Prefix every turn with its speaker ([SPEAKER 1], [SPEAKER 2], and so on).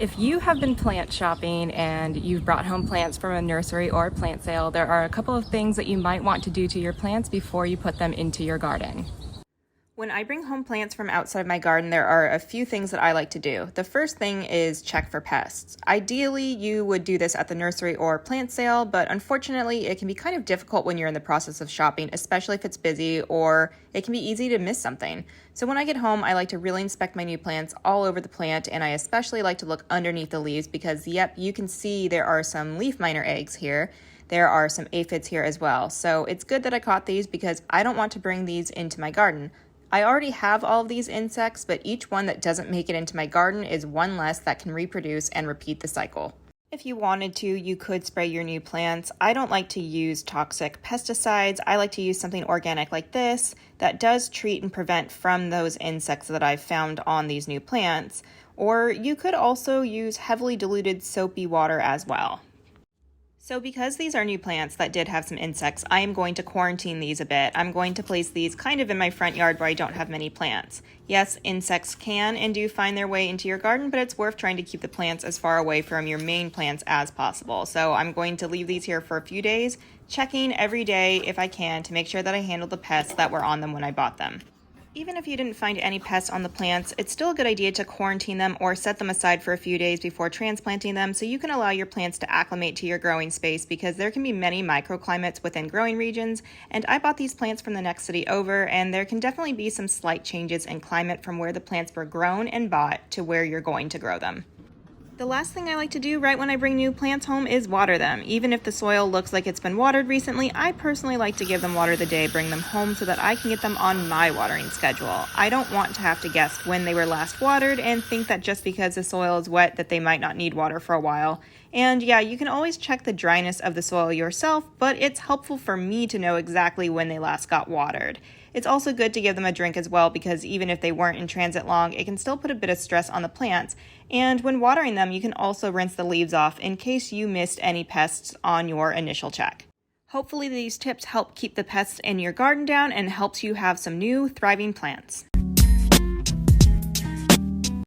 [SPEAKER 1] If you have been plant shopping and you've brought home plants from a nursery or a plant sale, there are a couple of things that you might want to do to your plants before you put them into your garden. When I bring home plants from outside my garden, there are a few things that I like to do. The first thing is check for pests. Ideally, you would do this at the nursery or plant sale, but unfortunately, it can be kind of difficult when you're in the process of shopping, especially if it's busy or it can be easy to miss something. So when I get home, I like to really inspect my new plants all over the plant, and I especially like to look underneath the leaves because, yep, you can see there are some leaf miner eggs here. There are some aphids here as well. So it's good that I caught these because I don't want to bring these into my garden. I already have all of these insects, but each one that doesn't make it into my garden is one less that can reproduce and repeat the cycle. If you wanted to, you could spray your new plants. I don't like to use toxic pesticides. I like to use something organic like this that does treat and prevent from those insects that I've found on these new plants. Or you could also use heavily diluted soapy water as well. So because these are new plants that did have some insects, I am going to quarantine these a bit. I'm going to place these kind of in my front yard where I don't have many plants. Yes, insects can and do find their way into your garden, but it's worth trying to keep the plants as far away from your main plants as possible. So I'm going to leave these here for a few days, checking every day if I can to make sure that I handled the pests that were on them when I bought them. Even if you didn't find any pests on the plants, it's still a good idea to quarantine them or set them aside for a few days before transplanting them so you can allow your plants to acclimate to your growing space because there can be many microclimates within growing regions, and I bought these plants from the next city over, and there can definitely be some slight changes in climate from where the plants were grown and bought to where you're going to grow them. The last thing I like to do right when I bring new plants home is water them. Even if the soil looks like it's been watered recently, I personally like to give them water the day I bring them home so that I can get them on my watering schedule. I don't want to have to guess when they were last watered and think that just because the soil is wet that they might not need water for a while. And yeah, you can always check the dryness of the soil yourself, but it's helpful for me to know exactly when they last got watered. It's also good to give them a drink as well because even if they weren't in transit long, it can still put a bit of stress on the plants. And when watering them, you can also rinse the leaves off in case you missed any pests on your initial check. Hopefully these tips help keep the pests in your garden down and helps you have some new thriving plants.